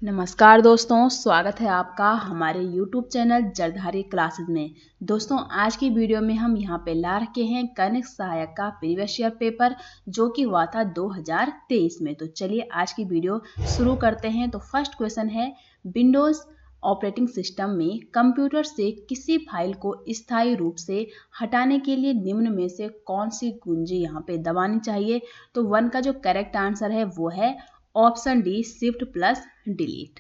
नमस्कार दोस्तों, स्वागत है आपका हमारे YouTube चैनल जलधारी क्लासेस में। दोस्तों, आज की वीडियो में हम यहाँ पे ला रखे हैं कनिष्ठ सहायक का प्रीवियस ईयर पेपर जो कि हुआ था 2023 में। तो चलिए आज की वीडियो शुरू करते हैं। तो फर्स्ट क्वेश्चन है, विंडोज ऑपरेटिंग सिस्टम में कंप्यूटर से किसी फाइल को स्थायी रूप से हटाने के लिए निम्न में से कौन सी कुंजी यहाँ पे दबानी चाहिए। तो 1 का जो करेक्ट आंसर है वो है option D, shift plus delete.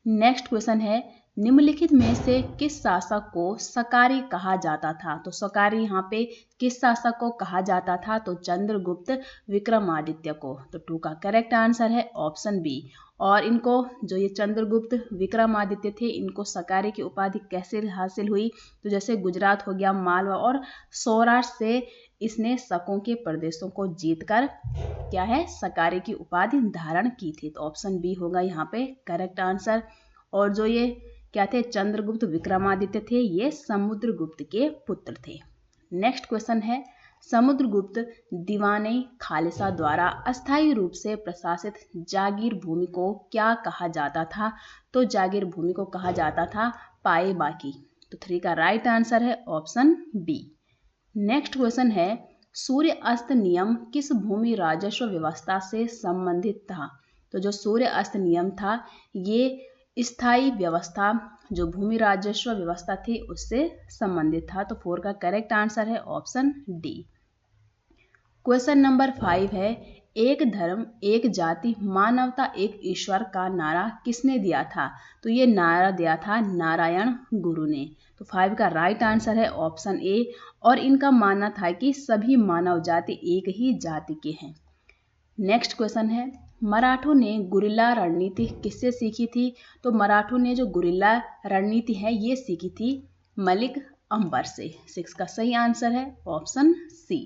Next question है, निम्नलिखित में से किस शासक को सकारी कहा जाता था। तो सकारी यहाँ पे किस शासक को कहा जाता था। तो चंद्रगुप्त विक्रमादित्य को। तो 2 का करेक्ट आंसर है ऑप्शन बी। और इनको जो ये चंद्रगुप्त विक्रमादित्य थे, इनको सकारी की उपाधि कैसे हासिल हुई। तो जैसे गुजरात हो गया, मालवा और सौराष्ट्र से इसने शकों के प्रदेशों को जीतकर क्या है, सकारी की उपाधि धारण की थी। तो ऑप्शन बी होगा यहाँ पे करेक्ट आंसर। और जो ये क्या थे, चंद्रगुप्त विक्रमादित्य थे, ये समुद्रगुप्त के पुत्र थे। नेक्स्ट क्वेश्चन है, समुद्रगुप्त दीवाने खालसा द्वारा अस्थायी रूप से प्रशासित जागीर भूमि को क्या कहा जाता था। तो जागीर भूमि को कहा जाता था पाए बाकी। तो 3 का राइट आंसर है ऑप्शन बी। नेक्स्ट क्वेश्चन है, सूर्य अस्त नियम किस भूमि राजस्व व्यवस्था से संबंधित था। तो जो सूर्य अस्त नियम था, ये स्थायी व्यवस्था जो भूमि राजस्व व्यवस्था थी उससे संबंधित था। तो 4 का करेक्ट आंसर है ऑप्शन डी। क्वेश्चन नंबर 5 है, एक धर्म एक जाति मानवता एक ईश्वर का नारा किसने दिया था। तो ये नारा दिया था नारायण गुरु ने। तो 5 का राइट आंसर है ऑप्शन ए। और इनका मानना था कि सभी मानव जाति एक ही जाति के हैं। नेक्स्ट क्वेश्चन है, मराठों ने गुरिल्ला रणनीति किससे सीखी थी। तो मराठों ने जो गुरिल्ला रणनीति है ये सीखी थी मलिक अंबर से। 6 का सही आंसर है ऑप्शन सी।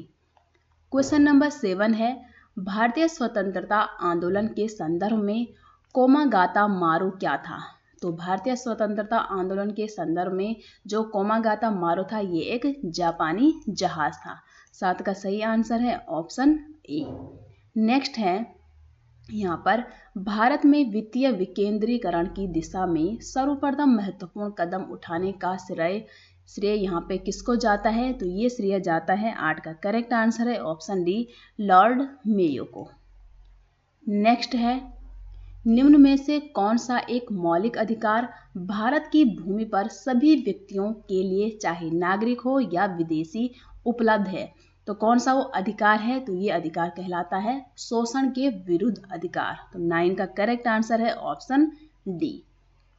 क्वेश्चन नंबर 7 है, भारतीय स्वतंत्रता आंदोलन के संदर्भ में कोमागाता मारू क्या था। तो भारतीय स्वतंत्रता आंदोलन के संदर्भ में जो कोमागाता मारू था, ये एक जापानी जहाज था। 7 का सही आंसर है ऑप्शन ए। नेक्स्ट है यहाँ पर, भारत में वित्तीय विकेंद्रीकरण की दिशा में सर्वप्रथम महत्वपूर्ण कदम उठाने का श्रेय यहाँ पे किसको जाता है। तो ये श्रेय जाता है, 8 का करेक्ट आंसर है ऑप्शन डी, लॉर्ड मेयो को। नेक्स्ट है, निम्न में से कौन सा एक मौलिक अधिकार भारत की भूमि पर सभी व्यक्तियों के लिए चाहे नागरिक हो या विदेशी उपलब्ध है। तो कौन सा वो अधिकार है। तो ये अधिकार कहलाता है शोषण के विरुद्ध अधिकार। तो 9 का करेक्ट आंसर है ऑप्शन डी।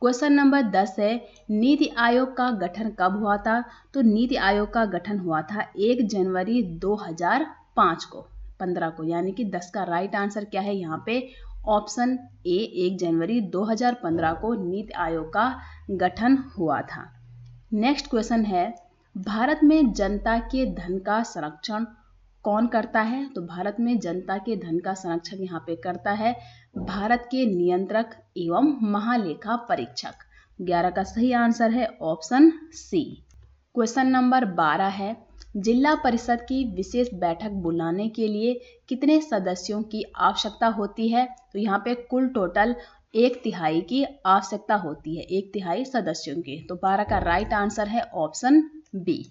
क्वेश्चन नंबर 10 है, नीति आयोग का गठन कब हुआ था। तो नीति आयोग का गठन हुआ था 1 जनवरी 2005 को, 15 को, यानी कि 10 का राइट आंसर क्या है यहाँ पे ऑप्शन ए, 1 जनवरी 2015 को नीति आयोग का गठन हुआ था। नेक्स्ट क्वेश्चन है, भारत में जनता के धन का संरक्षण कौन करता है। तो भारत में जनता के धन का संरक्षण यहाँ पे करता है भारत के नियंत्रक एवं महालेखा परीक्षक। 11 का सही आंसर है ऑप्शन सी। क्वेश्चन नंबर 12 है, जिला परिषद की विशेष बैठक बुलाने के लिए कितने सदस्यों की आवश्यकता होती है। तो यहाँ पे कुल टोटल 1/3 की आवश्यकता होती है, 1/3 सदस्यों की। तो 12 का राइट आंसर है ऑप्शन बी।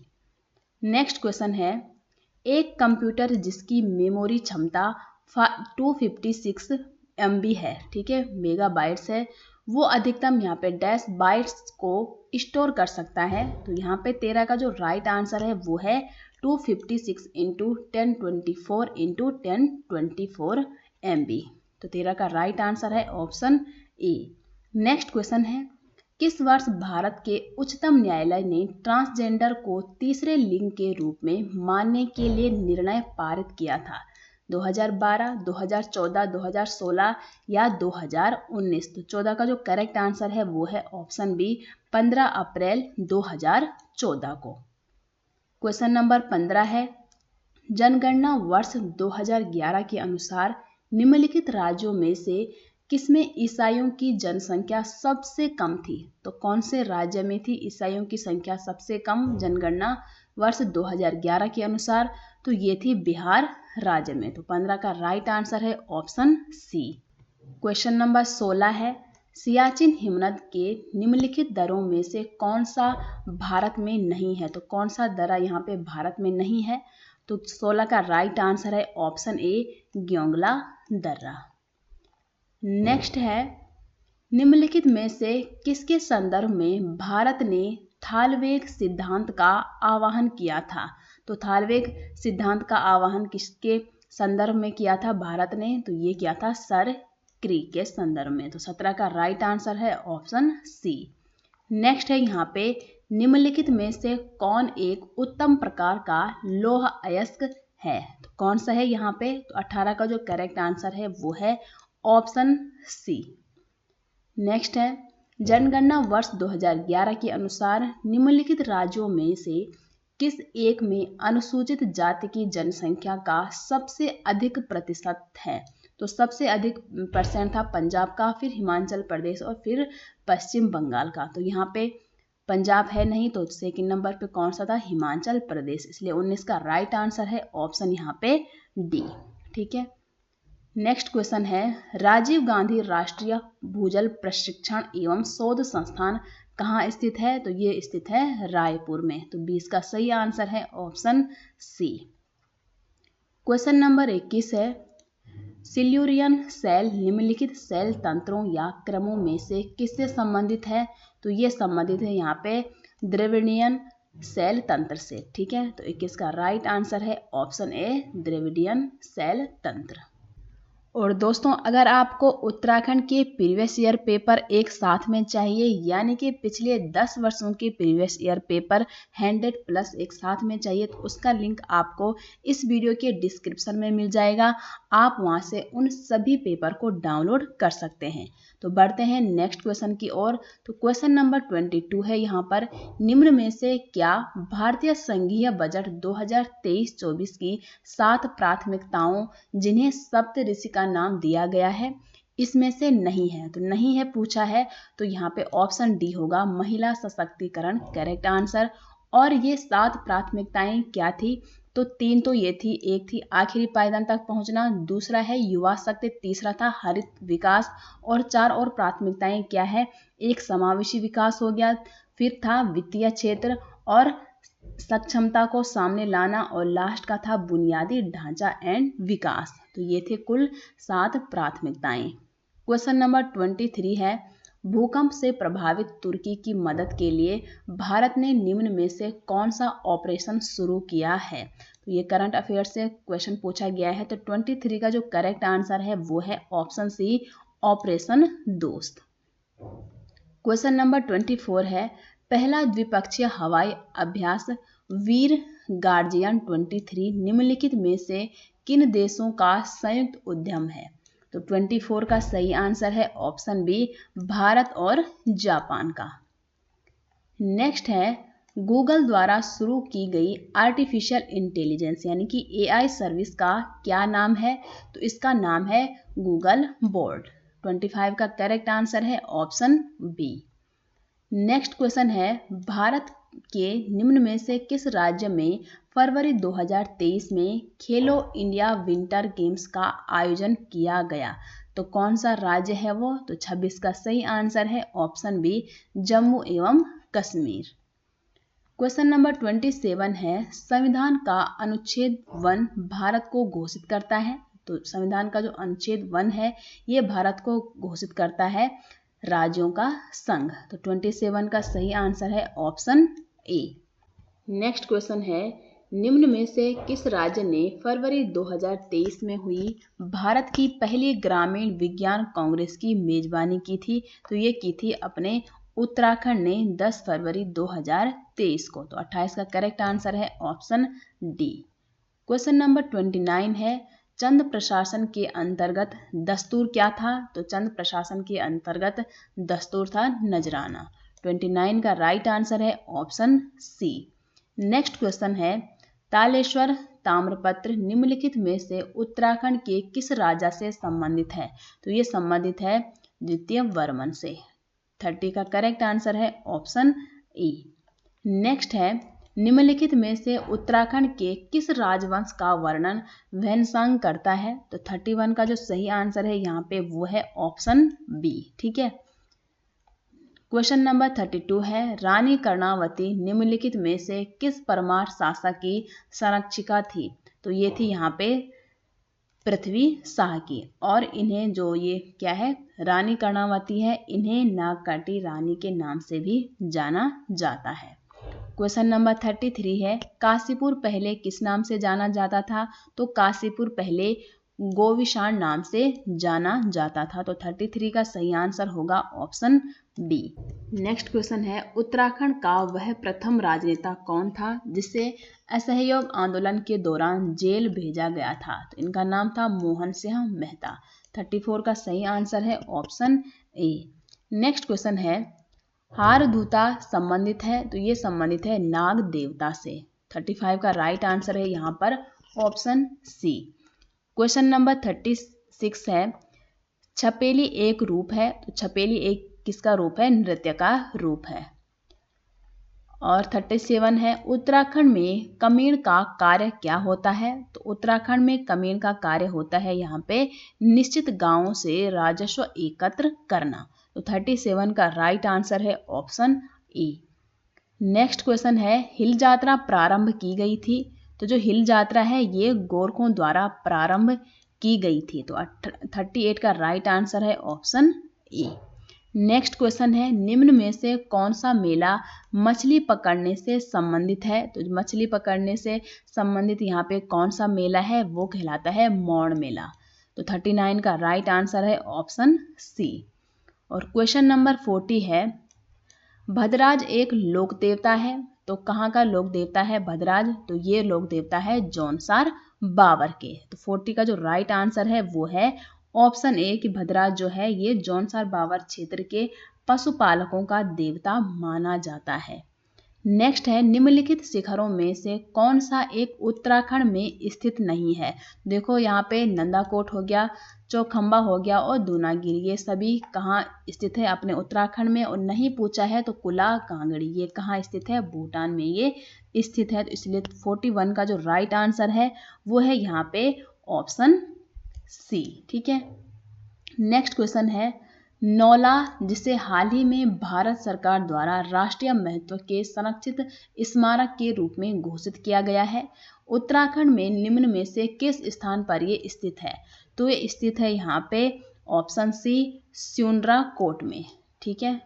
नेक्स्ट क्वेश्चन है, एक कंप्यूटर जिसकी मेमोरी क्षमता 256 MB है, ठीक है, मेगाबाइट्स है, वो अधिकतम यहाँ पे डैश बाइट्स को स्टोर कर सकता है। तो यहाँ पे 13 का जो राइट आंसर है वो है 256 × 1024 × 1024 MB। तो 13 का राइट आंसर है ऑप्शन ए। नेक्स्ट क्वेश्चन है, किस वर्ष भारत के उच्चतम न्यायालय ने ट्रांसजेंडर को तीसरे लिंग के रूप में मानने के लिए निर्णय पारित किया था। 2012, 2014, 2016 या 2019। तो 14 का जो करेक्ट आंसर है वो है ऑप्शन बी, 15 अप्रैल 2014 को। क्वेश्चन नंबर 15 है, जनगणना वर्ष 2011 के अनुसार निम्नलिखित राज्यों में से किसमें ईसाइयों की जनसंख्या सबसे कम थी। तो कौन से राज्य में थी ईसाइयों की संख्या सबसे कम जनगणना वर्ष 2011 के अनुसार। तो ये थी बिहार राज्य में। तो 15 का राइट आंसर है ऑप्शन सी। क्वेश्चन नंबर 16 है, सियाचिन हिमनद के निम्नलिखित दर्रों में से कौन सा भारत में नहीं है? तो कौन सा दर्रा यहाँ पे भारत में नहीं है? तो 16 का राइट आंसर है ऑप्शन ए ग्योंगला दर्रा। नेक्स्ट है, निम्नलिखित में से किसके संदर्भ में भारत ने थालवेग सिद्धांत का आह्वान किया था? तो थालवेग सिद्धांत का आह्वान किसके संदर्भ में किया था भारत ने? तो ये किया था सर क्रिक के संदर्भ में। तो 17 का राइट आंसर है ऑप्शन सी। नेक्स्ट है यहाँ पे, निम्नलिखित में से कौन एक उत्तम प्रकार का लौह अयस्क है? तो कौन सा है यहाँ पे? तो 18 का जो करेक्ट आंसर है वो है ऑप्शन सी। नेक्स्ट है, जनगणना वर्ष 2011 के अनुसार निम्नलिखित राज्यों में से किस एक में अनुसूचित जाति की जनसंख्या का सबसे अधिक प्रतिशत है? तो सबसे अधिक परसेंट था पंजाब का, फिर हिमाचल प्रदेश और फिर पश्चिम बंगाल का। तो यहाँ पे पंजाब है नहीं, तो सेकंड नंबर पे कौन सा था? हिमाचल प्रदेश। इसलिए 19 का राइट आंसर है ऑप्शन यहाँ पे डी। ठीक है। नेक्स्ट क्वेश्चन है, राजीव गांधी राष्ट्रीय भूजल प्रशिक्षण एवं शोध संस्थान कहाँ स्थित है? तो ये स्थित है रायपुर में। तो 20 का सही आंसर है ऑप्शन सी। क्वेश्चन नंबर 21 है, सिल्यूरियन सेल निम्नलिखित सेल तंत्रों या क्रमों में से किससे संबंधित है? तो ये संबंधित है यहाँ पे द्रविडियन सेल तंत्र से। ठीक है। तो 21 का राइट आंसर है ऑप्शन ए द्रविडियन सेल तंत्र। और दोस्तों, अगर आपको उत्तराखंड के प्रीवियस ईयर पेपर एक साथ में चाहिए, यानी कि पिछले 10 वर्षों के प्रीवियस ईयर पेपर 100+ एक साथ में चाहिए, तो उसका लिंक आपको इस वीडियो के डिस्क्रिप्शन में मिल जाएगा। आप वहां से उन सभी पेपर को डाउनलोड कर सकते हैं। तो बढ़ते हैं नेक्स्ट क्वेश्चन की ओर। तो क्वेश्चन नंबर 22 है यहाँ पर, निम्न में से क्या भारतीय संघीय बजट 2023-24 की 7 प्राथमिकताओं जिन्हें सप्तऋषि का नाम दिया गया है इसमें से नहीं है? तो नहीं है पूछा है, तो यहाँ पे ऑप्शन डी होगा महिला सशक्तिकरण करेक्ट आंसर। और ये 7 प्राथमिकताएं क्या थी? तो 3 तो ये थी, एक थी आखिरी पायदान तक पहुंचना, दूसरा है युवा शक्ति, तीसरा था हरित विकास, और 4 और प्राथमिकताएं क्या है? एक समावेशी विकास हो गया, फिर था वित्तीय क्षेत्र और सक्षमता को सामने लाना, और लास्ट का था बुनियादी ढांचा एंड विकास। तो ये थे कुल 7 प्राथमिकताएं। क्वेश्चन नंबर 23 है, भूकंप से प्रभावित तुर्की की मदद के लिए भारत ने निम्न में से कौन सा ऑपरेशन शुरू किया है? तो ये करंट अफेयर से क्वेश्चन पूछा गया है। तो 23 का जो करेक्ट आंसर है वो है ऑप्शन सी ऑपरेशन दोस्त। क्वेश्चन नंबर 24 है, पहला द्विपक्षीय हवाई अभ्यास वीर गार्जियन 23 निम्नलिखित में से किन देशों का संयुक्त उद्यम है? तो 24 का सही आंसर है ऑप्शन बी भारत और जापान का। नेक्स्ट है, गूगल द्वारा शुरू की गई आर्टिफिशियल इंटेलिजेंस यानी कि AI सर्विस का क्या नाम है? तो इसका नाम है गूगल बोर्ड। 25 का करेक्ट आंसर है ऑप्शन बी। नेक्स्ट क्वेश्चन है, भारत के निम्न में से किस राज्य में फरवरी 2023 में खेलो इंडिया विंटर गेम्स का आयोजन किया गया? तो कौन सा राज्य है वो? तो 26 का सही आंसर है ऑप्शन बी जम्मू एवं कश्मीर। क्वेश्चन नंबर 27 है, संविधान का अनुच्छेद 1 भारत को घोषित करता है? तो संविधान का जो अनुच्छेद 1 है ये भारत को घोषित करता है राज्यों का संघ। तो 27 का सही आंसर है ऑप्शन ए। नेक्स्ट क्वेश्चन है, निम्न में से किस राज्य ने फरवरी 2023 में हुई भारत की पहली ग्रामीण विज्ञान कांग्रेस की मेजबानी की थी? तो ये की थी अपने उत्तराखंड ने 10 फरवरी 2023 को। तो 28 का करेक्ट आंसर है ऑप्शन डी। क्वेश्चन नंबर 29 है, चंद प्रशासन के अंतर्गत दस्तूर क्या था? तो चंद प्रशासन के अंतर्गत दस्तूर था नजराना। 29 का राइट आंसर है ऑप्शन सी। नेक्स्ट क्वेश्चन है, तालेश्वर ताम्रपत्र निम्नलिखित में से उत्तराखंड के किस राजा से संबंधित है? तो ये संबंधित है द्वितीय वर्मन से। 30 का करेक्ट आंसर है ऑप्शन ई। नेक्स्ट है, निम्नलिखित में से उत्तराखंड के किस राजवंश का वर्णन वैनसांग करता है? तो 31 का जो सही आंसर है यहाँ पे वो है ऑप्शन बी। ठीक है। क्वेश्चन नंबर 32 है, रानी कर्णावती निम्नलिखित में से किस परमार शासक की संरक्षिका थी? तो ये थी यहाँ पे पृथ्वी शाह की। और इन्हें जो ये क्या है, रानी कर्णावती है, इन्हें नागकाटी रानी के नाम से भी जाना जाता है। क्वेश्चन नंबर 33 है, काशीपुर पहले किस नाम से जाना जाता था? तो काशीपुर पहले गोविशाण नाम से जाना जाता था। तो 33 का सही आंसर होगा ऑप्शन बी। नेक्स्ट क्वेश्चन है, उत्तराखंड का वह प्रथम राजनेता कौन था जिसे असहयोग आंदोलन के दौरान जेल भेजा गया था? तो इनका नाम था मोहन सिंह मेहता। 34 का सही आंसर है ऑप्शन ए। नेक्स्ट क्वेश्चन है, हारधूता संबंधित है? तो ये संबंधित है नाग देवता से। 35 का राइट आंसर है यहाँ पर ऑप्शन सी। क्वेश्चन नंबर 36 है, छपेली एक रूप है? तो छपेली एक किसका रूप है? नृत्य का रूप है। और 37 है, उत्तराखंड में कमीण का कार्य क्या होता है? तो उत्तराखंड में कमीण का कार्य होता है यहाँ पे निश्चित गांवों से राजस्व एकत्र करना। तो 37 का राइट आंसर है ऑप्शन ए। नेक्स्ट क्वेश्चन है, हिल यात्रा प्रारंभ की गई थी? तो जो हिल यात्रा है ये गोरखों द्वारा प्रारंभ की गई थी। तो 38 का राइट आंसर है ऑप्शन ए। नेक्स्ट क्वेश्चन है, निम्न में से कौन सा मेला मछली पकड़ने से संबंधित है? तो मछली पकड़ने से संबंधित यहाँ पे कौन सा मेला है? वो कहलाता है मौड़ मेला। तो 39 का राइट आंसर है ऑप्शन सी। और क्वेश्चन नंबर 40 है, भद्रराज एक लोक देवता है? तो कहाँ का लोक देवता है भद्रराज? तो ये लोक देवता है जौनसार बावर के। तो 40 का जो राइट आंसर है वो है ऑप्शन ए कि भद्रराज जो है ये जौनसार बावर क्षेत्र के पशुपालकों का देवता माना जाता है। नेक्स्ट है, निम्नलिखित शिखरों में से कौन सा एक उत्तराखंड में स्थित नहीं है? देखो यहाँ पे नंदाकोट हो गया, चौखंबा हो गया और दूनागिरी, ये सभी कहाँ स्थित है? अपने उत्तराखंड में। और नहीं पूछा है तो कुला कांगड़ी, ये कहाँ स्थित है? भूटान में ये स्थित है। तो इसलिए 41 का जो राइट आंसर है वो है यहाँ पे ऑप्शन सी। ठीक है। नेक्स्ट क्वेश्चन है, नौला जिसे हाल ही में भारत सरकार द्वारा राष्ट्रीय महत्व के संरक्षित स्मारक के रूप में घोषित किया गया है, उत्तराखंड में निम्न में से किस स्थान पर ये स्थित है? तो ये स्थित है यहाँ पे ऑप्शन सी स्यूनरा कोट में। ठीक है,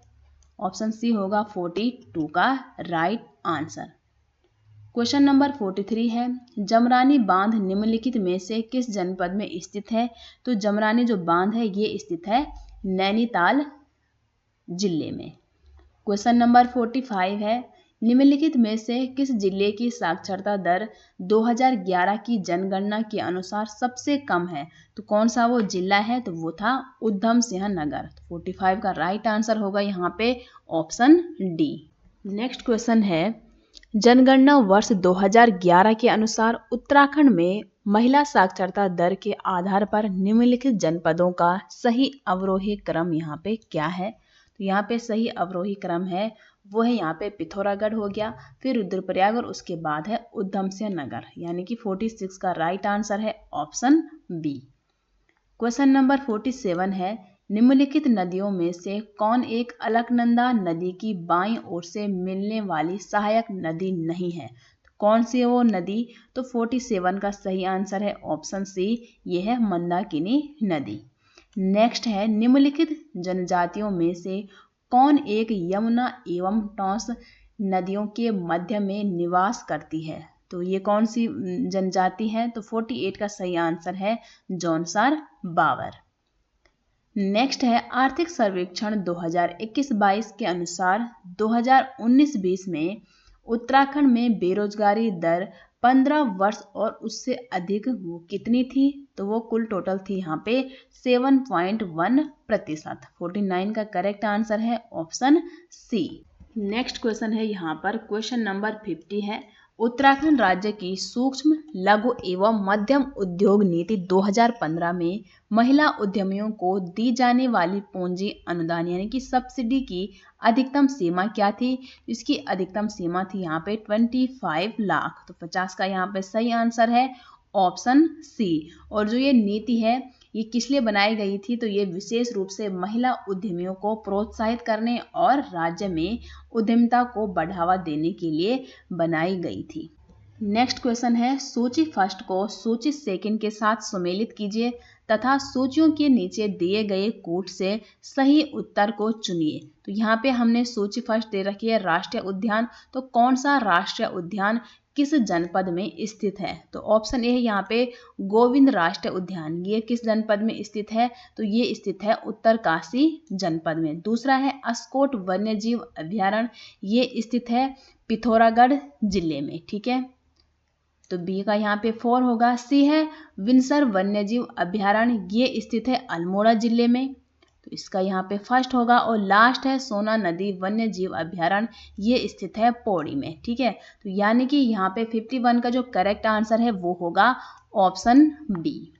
ऑप्शन सी होगा 42 का राइट आंसर। क्वेश्चन नंबर 43 है, जमरानी बांध निम्नलिखित में से किस जनपद में स्थित है? तो जमरानी जो बांध है ये स्थित है नैनीताल जिले में। क्वेश्चन नंबर 45 है, निम्नलिखित में से किस जिले की साक्षरता दर 2011 की जनगणना के अनुसार सबसे कम है? तो कौन सा वो जिला है? तो वो था उधम सिंह नगर। 45 का राइट आंसर होगा यहाँ पे ऑप्शन डी। नेक्स्ट क्वेश्चन है, जनगणना वर्ष 2011 के अनुसार उत्तराखंड में महिला साक्षरता दर के आधार पर निम्नलिखित जनपदों का सही अवरोही क्रम यहाँ पे क्या है? तो यहाँ पे सही अवरोही क्रम है वो है यहाँ पे पिथौरागढ़ हो गया, फिर रुद्रप्रयाग और उसके बाद है उधम सिंह नगर, यानी कि 46 का राइट आंसर है ऑप्शन बी। क्वेश्चन नंबर 47 है, निम्नलिखित नदियों में से कौन एक अलकनंदा नदी की बाईं ओर से मिलने वाली सहायक नदी नहीं है? तो कौन सी है वो नदी? तो 47 का सही आंसर है ऑप्शन सी, ये है मंदाकिनी नदी। नेक्स्ट है, निम्नलिखित जनजातियों में से कौन एक यमुना एवं टॉस नदियों के मध्य में निवास करती है? तो ये कौन सी जनजाति है? तो 48 का सही आंसर है जौनसार बावर। नेक्स्ट है, आर्थिक सर्वेक्षण 2021-22 के अनुसार 2019-20 में उत्तराखंड में बेरोजगारी दर 15 वर्ष और उससे अधिक वो कितनी थी? तो वो कुल टोटल थी यहाँ पे 7.1%। 49 का करेक्ट आंसर है ऑप्शन सी। नेक्स्ट क्वेश्चन है यहाँ पर क्वेश्चन नंबर 50 है, उत्तराखंड राज्य की सूक्ष्म लघु एवं मध्यम उद्योग नीति 2015 में महिला उद्यमियों को दी जाने वाली पूंजी अनुदान यानी कि सब्सिडी की अधिकतम सीमा क्या थी? इसकी अधिकतम सीमा थी यहाँ पे 25 लाख। तो 50 का यहाँ पे सही आंसर है ऑप्शन सी। और जो ये नीति है ये किस लिए बनाई गई थी? तो ये विशेष रूप से महिला उद्यमियों को प्रोत्साहित करने और राज्य में उद्यमिता को बढ़ावा देने के लिए बनाई गई थी। नेक्स्ट क्वेश्चन है, सूची फर्स्ट को सूची सेकंड के साथ सम्मिलित कीजिए तथा सूचियों के नीचे दिए गए कूट से सही उत्तर को चुनिए। तो यहाँ पे हमने सूची फर्स्ट दे रखी है राष्ट्रीय उद्यान, तो कौन सा राष्ट्रीय उद्यान किस जनपद में स्थित है? तो ऑप्शन ए है यहाँ पे गोविंद राष्ट्रीय उद्यान, ये किस जनपद में स्थित है? तो ये स्थित है उत्तरकाशी जनपद में। दूसरा है अस्कोट वन्यजीव अभ्यारण्य, ये स्थित है पिथौरागढ़ जिले में, ठीक है, तो बी का यहाँ पे 4 होगा। सी है विंसर वन्यजीव अभ्यारण्य, ये स्थित है अल्मोड़ा जिले में, तो इसका यहाँ पे फर्स्ट होगा। और लास्ट है सोना नदी वन्यजीव अभ्यारण्य, ये स्थित है पौड़ी में, ठीक है, तो यानी कि यहाँ पे 51 का जो करेक्ट आंसर है वो होगा ऑप्शन बी।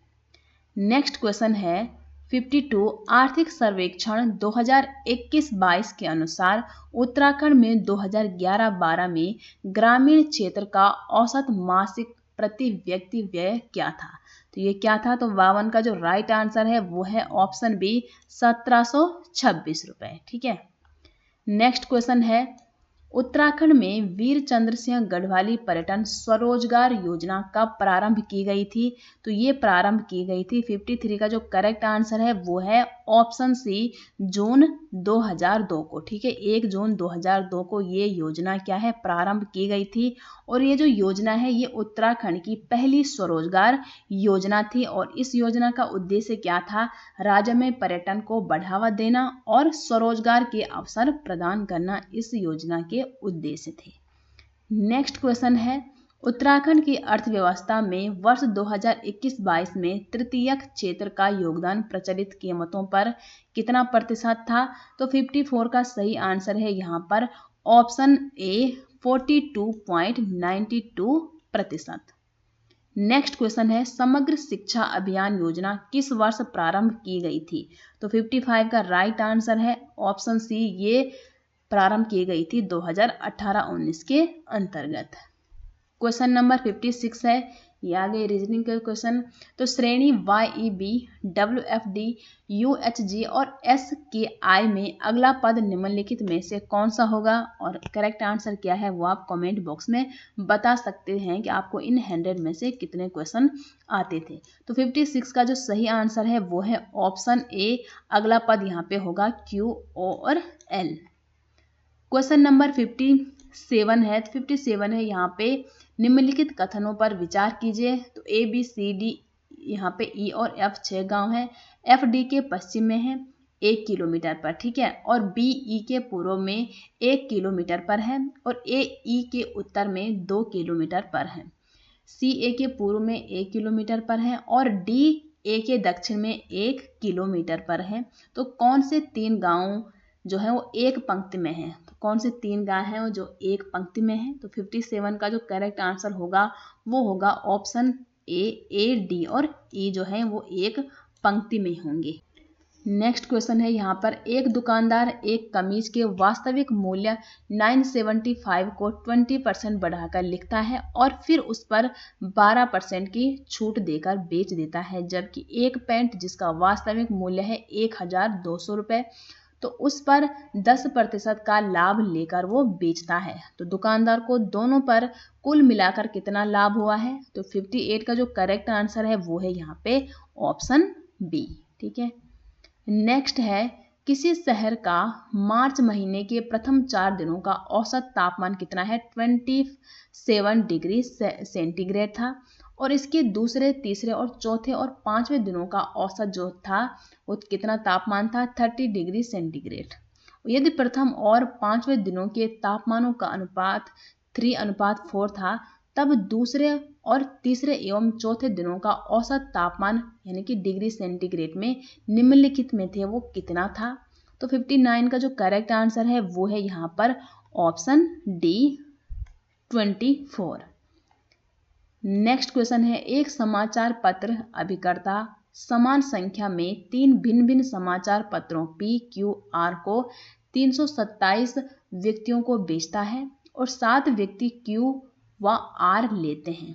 नेक्स्ट क्वेश्चन है 52, आर्थिक सर्वेक्षण 2021-22 के अनुसार उत्तराखंड में 2011-12 में ग्रामीण क्षेत्र का औसत मासिक प्रति व्यक्ति व्यय क्या था? तो ये क्या था? तो 52 का जो राइट आंसर है वो है ऑप्शन बी 1726 रुपए, ठीक है। नेक्स्ट क्वेश्चन है, उत्तराखंड में वीर चंद्र सिंह गढ़वाली पर्यटन स्वरोजगार योजना कब प्रारंभ की गई थी? तो ये प्रारंभ की गई थी 53 का जो करेक्ट आंसर है वो है ऑप्शन सी जून 2002 को, ठीक है, 1 जून 2002 को ये योजना क्या है प्रारंभ की गई थी। और ये जो योजना है ये उत्तराखंड की पहली स्वरोजगार योजना थी और इस योजना का उद्देश्य क्या था? राज्य में पर्यटन को बढ़ावा देना और स्वरोजगार के अवसर प्रदान करना इस योजना के उद्देश्य थे। नेक्स्ट क्वेश्चन है, उत्तराखंड की अर्थव्यवस्था में वर्ष 2021-22 में तृतीयक क्षेत्र का योगदान प्रचलित कीमतों पर कितना प्रतिशत था? तो 54 का सही आंसर है यहाँ पर ऑप्शन ए 42.92%। नेक्स्ट क्वेश्चन है, समग्र शिक्षा अभियान योजना किस वर्ष प्रारंभ की गई थी? तो 55 का राइट आंसर है ऑप्शन सी, ये प्रारंभ की गई थी 2018-19 के अंतर्गत। क्वेश्चन नंबर 56 है, ये आ गए रीजनिंग के क्वेश्चन। तो श्रेणी YEB, WFD, UHG और SKI में अगला पद निम्नलिखित में से कौन सा होगा? और करेक्ट आंसर क्या है वो आप कमेंट बॉक्स में बता सकते हैं कि आपको इन 100 में से कितने क्वेश्चन आते थे। तो 56 का जो सही आंसर है वो है ऑप्शन ए, अगला पद यहाँ पे होगा Q, O और L। क्वेश्चन नंबर 57 है, 57 है यहाँ पे निम्नलिखित कथनों पर विचार कीजिए। तो ABCD यहाँ पे E और F 6 गांव है, FD के पश्चिम में है 1 किलोमीटर पर, ठीक है, और BE के पूर्व में 1 किलोमीटर पर है और AE के उत्तर में 2 किलोमीटर पर है, CA के पूर्व में 1 किलोमीटर पर है और DA के दक्षिण में 1 किलोमीटर पर है। तो कौन से 3 गांव जो है वो एक पंक्ति में है? तो कौन से 3 गांव हैं वो जो एक पंक्ति में है? तो 57 का जो करेक्ट आंसर होगा वो होगा ऑप्शन A, D और E जो है वो एक पंक्ति में होंगे। नेक्स्ट क्वेश्चन है यहाँ पर, एक दुकानदार एक कमीज के वास्तविक मूल्य 975 को 20% बढ़ाकर लिखता है और फिर उस पर 12% की छूट देकर बेच देता है, जबकि एक पैंट जिसका वास्तविक मूल्य है 1200 रुपये तो उस पर 10% का लाभ लेकर वो बेचता है। तो दुकानदार को दोनों पर कुल मिलाकर कितना लाभ हुआ है? तो 58 का जो करेक्ट आंसर है वो है यहाँ पे ऑप्शन बी, ठीक है। नेक्स्ट है, किसी शहर का मार्च महीने के प्रथम 4 दिनों का औसत तापमान कितना है? 27 डिग्री सेंटीग्रेड था और इसके दूसरे, तीसरे और चौथे और 5वें दिनों का औसत जो था वो कितना तापमान था? 30 डिग्री सेंटीग्रेड। यदि प्रथम और 5वें दिनों के तापमानों का अनुपात 3:4 था, तब दूसरे और तीसरे एवं चौथे दिनों का औसत तापमान यानी कि डिग्री सेंटीग्रेड में निम्नलिखित में थे वो कितना था? तो 59 का जो करेक्ट आंसर है वो है यहाँ पर ऑप्शन डी 24। नेक्स्ट क्वेश्चन है, एक समाचार पत्र अभिकर्ता समान संख्या में 3 भिन्न भिन्न समाचार पत्रों PQR को 327 व्यक्तियों को बेचता है और 7 व्यक्ति Q व R लेते हैं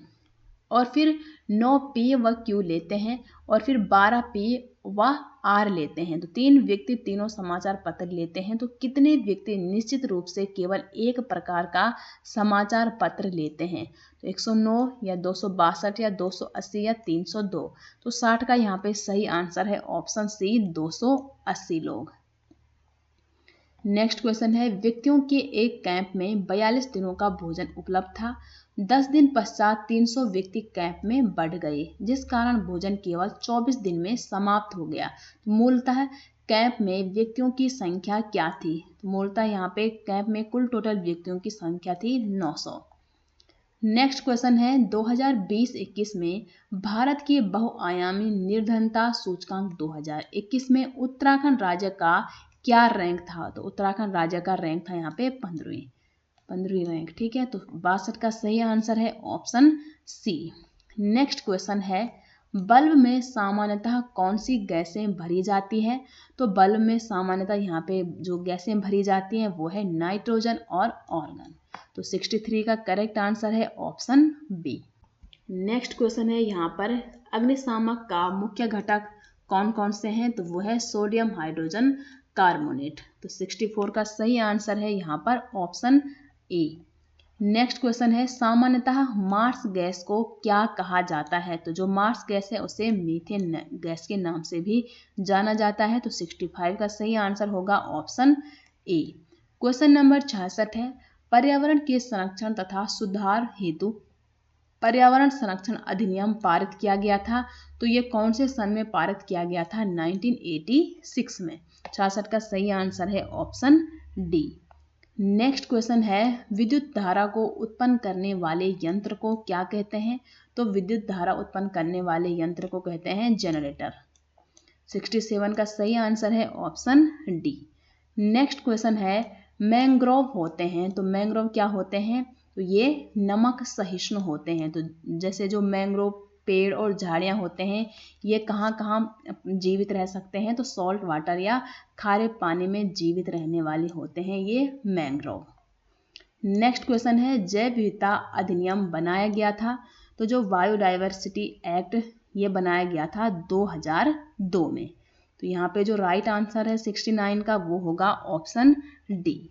और फिर 9 P व Q लेते हैं और फिर 12 P व R लेते हैं, तो 3 व्यक्ति तीनों समाचार पत्र लेते हैं, तो कितने व्यक्ति निश्चित रूप से केवल एक प्रकार का समाचार पत्र लेते हैं? तो 109 या 262 या 280 या 302। तो 60 का यहाँ पे सही आंसर है ऑप्शन सी 280 लोग। नेक्स्ट क्वेश्चन है, व्यक्तियों के एक कैंप में 42 दिनों का भोजन उपलब्ध था। 10 दिन पश्चात 300 व्यक्ति कैंप में बढ़ गए, जिस कारण भोजन केवल 24 दिन में समाप्त हो गया। तो मूलतः कैंप में व्यक्तियों की संख्या क्या थी? तो मूलतः यहाँ पे कैंप में कुल टोटल व्यक्तियों की संख्या थी 900। नेक्स्ट क्वेश्चन है, 2020-21 में भारत की बहुआयामी निर्धनता सूचकांक 2021 में उत्तराखंड राज्य का क्या रैंक था? तो उत्तराखंड राज्य का रैंक था यहाँ पे 15वीं रैंक। ठीक है, तो 62 का सही आंसर है ऑप्शन सी। नेक्स्ट क्वेश्चन है, बल्ब में सामान्यतः कौन सी गैसें भरी जाती हैं? तो बल्ब में सामान्यतः यहाँ पे जो गैसें भरी जाती हैं वो है नाइट्रोजन और ऑर्गन। तो 63 का करेक्ट आंसर है ऑप्शन बी। नेक्स्ट क्वेश्चन है, यहाँ पर अग्निशामक का मुख्य घटक कौन कौन से हैं? तो वो है सोडियम हाइड्रोजन कार्बोनेट। तो 64 का सही आंसर है यहाँ पर ऑप्शन ए। नेक्स्ट क्वेश्चन है, सामान्यतः मार्स गैस को क्या कहा जाता है? तो जो मार्स गैस है उसे मीथेन गैस के नाम से भी जाना जाता है। तो 65 का सही आंसर होगा ऑप्शन ए। क्वेश्चन नंबर 66 है, पर्यावरण के संरक्षण तथा सुधार हेतु पर्यावरण संरक्षण अधिनियम पारित किया गया था। तो ये कौन से सन में पारित किया गया था? 1986 में। 66 का सही आंसर है ऑप्शन डी। नेक्स्ट क्वेश्चन है, विद्युत धारा को उत्पन्न करने वाले यंत्र को क्या कहते हैं? तो विद्युत धारा उत्पन्न करने वाले यंत्र को कहते हैं जनरेटर। 67 का सही आंसर है ऑप्शन डी। नेक्स्ट क्वेश्चन है, मैंग्रोव होते हैं, तो मैंग्रोव क्या होते हैं? तो ये नमक सहिष्णु होते हैं। तो जैसे जो मैंग्रोव पेड़ और झाड़ियाँ होते हैं ये कहाँ कहाँ जीवित रह सकते हैं? तो सॉल्ट वाटर या खारे पानी में जीवित रहने वाले होते हैं ये मैंग्रोव। नेक्स्ट क्वेश्चन है, जैव विविधता अधिनियम बनाया गया था। तो जो बायोडाइवर्सिटी एक्ट ये बनाया गया था 2002 में। तो यहाँ पे जो राइट आंसर है 69 का वो होगा ऑप्शन डी।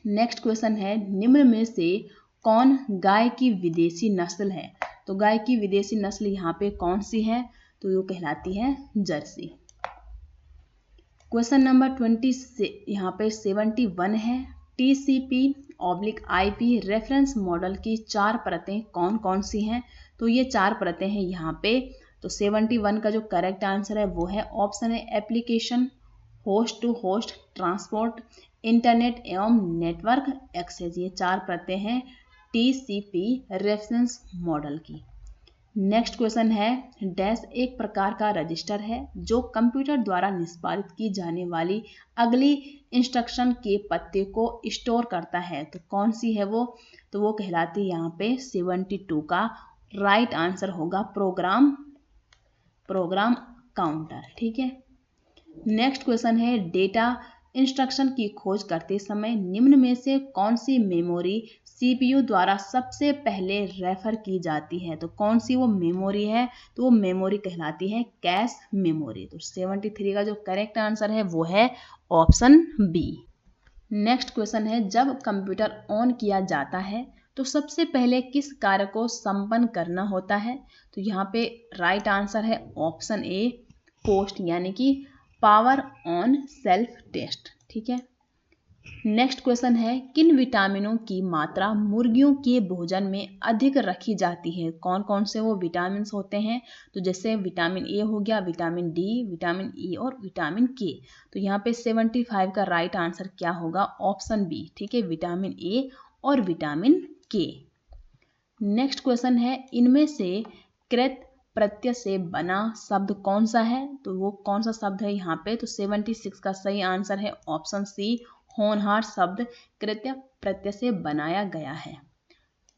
नेक्स्ट क्वेश्चन है, निम्न में से कौन गाय की विदेशी नस्ल है? तो गाय की विदेशी नस्ल यहाँ पे कौन सी है? तो वो कहलाती है जर्सी। क्वेश्चन नंबर 20 से यहाँ पे 71 है, TCP/IP रेफरेंस मॉडल की 4 परतें कौन कौन सी हैं? तो ये 4 परतें हैं यहाँ पे। तो 71 का जो करेक्ट आंसर है वो है ऑप्शन है application, host to host transport, internet एवं नेटवर्क एक्सेस। ये 4 परतें हैं TCP रेफरेंस मॉडल की। नेक्स्ट क्वेश्चन है, डैश एक प्रकार का रजिस्टर है जो कंप्यूटर द्वारा निष्पादित की जाने वाली अगली इंस्ट्रक्शन के पते को स्टोर करता है। तो कौन सी है वो? तो वो कहलाती है यहाँ पे 72 का राइट आंसर होगा प्रोग्राम काउंटर। ठीक है। नेक्स्ट क्वेश्चन है, डेटा इंस्ट्रक्शन की खोज करते समय निम्न में से कौन सी मेमोरी CPU द्वारा सबसे पहले रेफर की जाती है? तो कौन सी वो मेमोरी है? तो वो मेमोरी कहलाती है कैश मेमोरी। तो 73 का जो करेक्ट आंसर है वो है ऑप्शन बी। नेक्स्ट क्वेश्चन है, जब कंप्यूटर ऑन किया जाता है तो सबसे पहले किस कार्य को संपन्न करना होता है? तो यहाँ पे राइट आंसर है ऑप्शन ए पोस्ट, यानी कि पावर ऑन सेल्फ टेस्ट। ठीक है। नेक्स्ट क्वेश्चन है, किन विटामिनों की मात्रा मुर्गियों के भोजन में अधिक रखी जाती है? कौन कौन से वो विटामिन होते हैं? तो जैसे विटामिन ए हो गया, विटामिन डी, विटामिन ई और विटामिन के। तो यहाँ पे 75 का राइट आंसर क्या होगा? Option B. ठीक है, विटामिन ए और विटामिन के। नेक्स्ट क्वेश्चन है, इनमें से कृत प्रत्यय से बना शब्द कौन सा है? तो वो कौन सा शब्द है यहाँ पे? तो 76 का सही आंसर है ऑप्शन सी होनहार शब्द कृत्य प्रत्यय से बनाया गया है।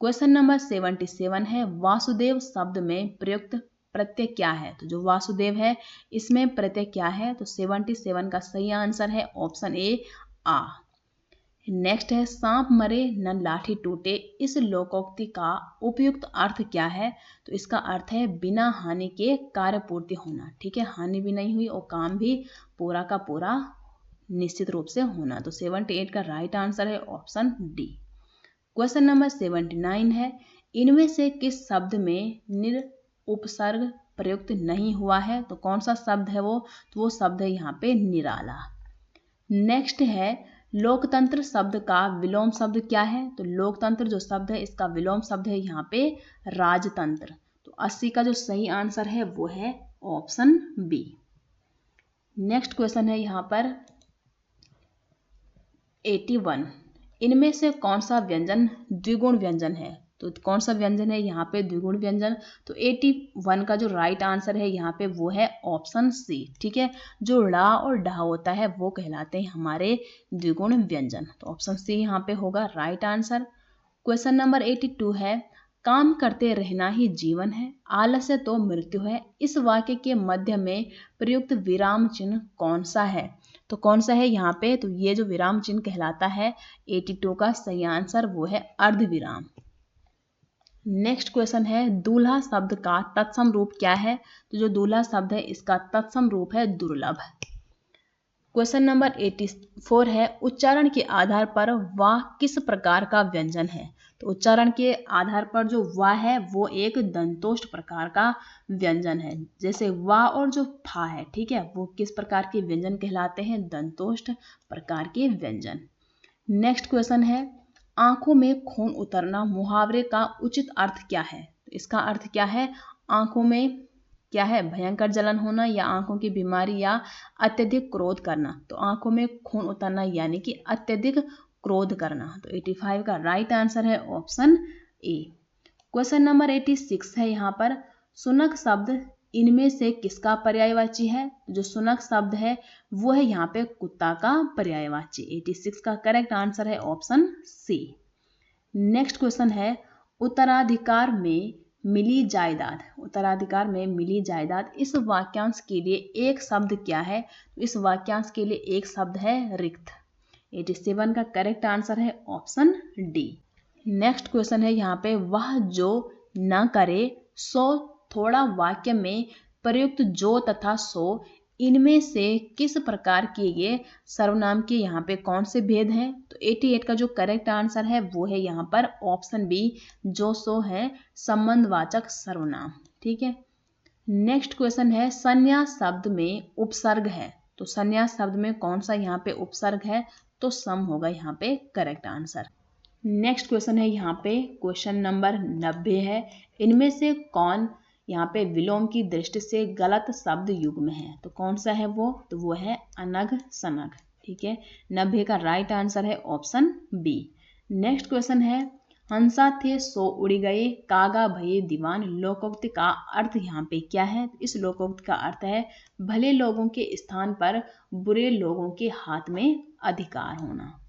क्वेश्चन नंबर 77 है, वासुदेव शब्द में प्रयुक्त प्रत्यय क्या है? तो जो वासुदेव है इसमें प्रत्यय क्या है? तो 77 का सही आंसर है ऑप्शन ए आ। नेक्स्ट है सांप मरे न लाठी टूटे, इस लोकोक्ति का उपयुक्त अर्थ क्या है? तो इसका अर्थ है बिना हानि के कार्य पूर्ति होना। ठीक है, हानि भी नहीं हुई और काम भी पूरा का पूरा निश्चित रूप से होना। तो 78 का राइट आंसर है ऑप्शन डी। क्वेश्चन नंबर 79 है, इनमें से किस शब्द में निर उपसर्ग प्रयुक्त नहीं हुआ है? तो कौन सा शब्द है वो? तो वो शब्द है यहाँ पे निराला। नेक्स्ट है लोकतंत्र शब्द का विलोम शब्द क्या है? तो लोकतंत्र जो शब्द है इसका विलोम शब्द है यहाँ पे राजतंत्र। तो 80 का जो सही आंसर है वो है ऑप्शन बी। नेक्स्ट क्वेश्चन है यहाँ पर 81, इनमें से कौन सा व्यंजन द्विगुण व्यंजन है? तो कौन सा व्यंजन है यहाँ पे द्विगुण व्यंजन? तो 81 का जो राइट आंसर है यहाँ पे वो है ऑप्शन सी। ठीक है, जो ड़ा और ढा होता है वो कहलाते हैं हमारे द्विगुण व्यंजन। तो ऑप्शन सी यहाँ पे होगा राइट आंसर। क्वेश्चन नंबर 82 है, काम करते रहना ही जीवन है, आलस्य तो मृत्यु है, इस वाक्य के मध्य में प्रयुक्त विराम चिन्ह कौन सा है? तो कौन सा है यहाँ पे? तो ये जो विराम चिन्ह कहलाता है 82 का सही आंसर वो है अर्धविराम। नेक्स्ट क्वेश्चन है, दूल्हा शब्द का तत्सम रूप क्या है? तो जो दूल्हा शब्द है इसका तत्सम रूप है दुर्लभ। क्वेश्चन नंबर 84 है, उच्चारण के आधार पर वाह किस प्रकार का व्यंजन है? तो उच्चारण के आधार पर जो वाह है वो एक दंतोष्ठ प्रकार का व्यंजन है। जैसे वाह और जो फा है, ठीक है, वो किस प्रकार के व्यंजन कहलाते हैं? दंतोष्ठ प्रकार के व्यंजन। नेक्स्ट क्वेश्चन है, आंखों में खून उतरना मुहावरे का उचित अर्थ क्या है? तो इसका अर्थ क्या है? आंखों में क्या है? भयंकर जलन होना या आंखों की बीमारी या अत्यधिक क्रोध करना। तो आंखों में खून उतरना यानी कि अत्यधिक क्रोध करना। तो 85 का राइट आंसर है ऑप्शन ए। क्वेश्चन नंबर 86 है यहाँ पर, सुनक शब्द इनमें से किसका पर्यायवाची है? जो सुनक शब्द है वो है यहाँ पे कुत्ता का पर्यायवाची। 86 का करेक्ट आंसर है ऑप्शन सी। नेक्स्ट क्वेश्चन है, उत्तराधिकार में मिली जायदाद, उत्तराधिकार में मिली जायदाद, इस वाक्यांश के लिए एक शब्द क्या है? तो इस वाक्यांश के लिए एक शब्द है रिक्त। 87 का करेक्ट आंसर है ऑप्शन डी। नेक्स्ट क्वेश्चन है यहाँ पे, वह जो न करे सो थोड़ा वाक्य में प्रयुक्त जो तथा सो इनमें से किस प्रकार के ये सर्वनाम के यहाँ पे कौन से भेद हैं? तो 88 का जो करेक्ट आंसर है वो है यहाँ पर ऑप्शन बी, जो सो है संबंधवाचक सर्वनाम। ठीक है, नेक्स्ट क्वेश्चन है, संन्यास शब्द में उपसर्ग है, तो संन्यास शब्द में कौन सा यहाँ पे उपसर्ग है? तो सम होगा यहाँ पे करेक्ट आंसर। नेक्स्ट क्वेश्चन है यहाँ पे क्वेश्चन नंबर 90 है, इनमें से कौन यहाँ पे विलोम की दृष्टि से गलत शब्द युग्म है? तो कौन सा है वो? तो वो है अनग सनग। ठीक है, 90 का राइट आंसर है ऑप्शन बी। नेक्स्ट क्वेश्चन है, हंसा थे सो उड़ी गए, कागा भये दीवान, लोकोक्ति का अर्थ यहाँ पे क्या है? इस लोकोक्ति का अर्थ है भले लोगों के स्थान पर बुरे लोगों के हाथ में अधिकार होना।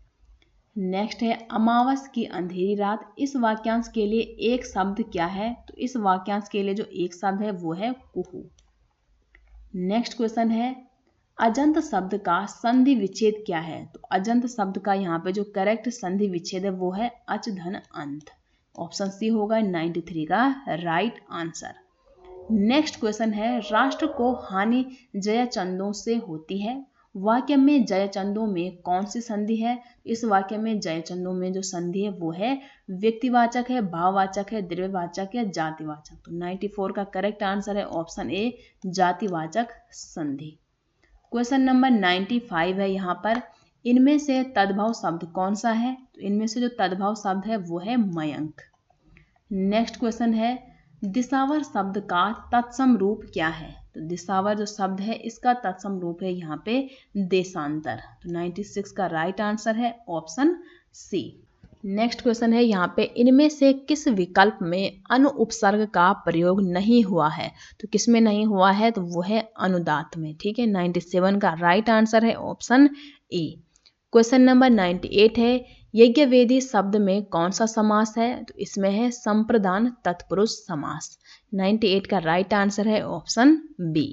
नेक्स्ट है, अमावस की अंधेरी रात, इस वाक्यांश के लिए एक शब्द क्या है? तो इस वाक्यांश के लिए जो एक शब्द है वो है कुहू। नेक्स्ट क्वेश्चन है, अजंत शब्द का संधि विच्छेद क्या है? तो अजंत शब्द का यहाँ पे जो करेक्ट संधि विच्छेद है वो है अच धन अंत। ऑप्शन सी होगा 93 का राइट आंसर। नेक्स्ट क्वेश्चन है, राष्ट्र को हानि जयचंदों से होती है, वाक्य में जयचंदों में कौन सी संधि है? इस वाक्य में जयचंदों में जो संधि है वो है व्यक्तिवाचक है, भाववाचक है, द्रव्यवाचक है, जातिवाचक। तो 94 का करेक्ट आंसर है ऑप्शन ए, जातिवाचक संधि। क्वेश्चन नंबर 95 है यहाँ पर, इनमें से तद्भव शब्द कौन सा है? तो इनमें से जो तद्भव शब्द है वो है मयंक। नेक्स्ट क्वेश्चन है, दिसावर शब्द का तत्सम रूप क्या है? तो दिसावर जो शब्द है इसका तत्सम रूप है यहाँ पे देशांतर। तो 96 का राइट आंसर है ऑप्शन सी। नेक्स्ट क्वेश्चन है यहाँ पे, इनमें से किस विकल्प में अनुउपसर्ग का प्रयोग नहीं हुआ है? तो किस में नहीं हुआ है? तो वो है अनुदात में। ठीक है, 97 का राइट आंसर है ऑप्शन ए। क्वेश्चन नंबर 98 है, यज्ञवेदी शब्द में कौन सा समास है? तो इसमें है संप्रदान तत्पुरुष समास। 98 का राइट आंसर है ऑप्शन बी।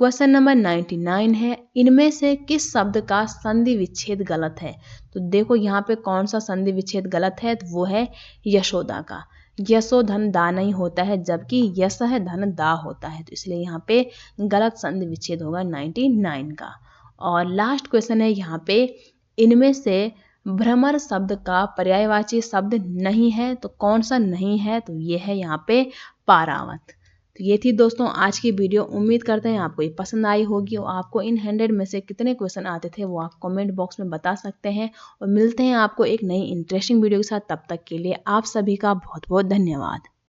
क्वेश्चन नंबर 99 है, इनमें से किस शब्द का संधि विच्छेद गलत है। तो देखो यहाँ पे कौन सा संधि विच्छेद गलत है, तो वो है यशोदा का। यशो धन दा नहीं होता है, जबकि यश है धन दा होता है, तो इसलिए यहाँ पे गलत संधि विच्छेद होगा 99 का। और लास्ट क्वेश्चन है यहाँ पे, इनमें से भ्रमर शब्द का पर्यायवाची शब्द नहीं है, तो कौन सा नहीं है, तो ये है यहाँ पे पारावत। तो ये थी दोस्तों आज की वीडियो। उम्मीद करते हैं आपको ये पसंद आई होगी और आपको इन 100 में से कितने क्वेश्चन आते थे वो आप कमेंट बॉक्स में बता सकते हैं। और मिलते हैं आपको एक नई इंटरेस्टिंग वीडियो के साथ, तब तक के लिए आप सभी का बहुत बहुत धन्यवाद।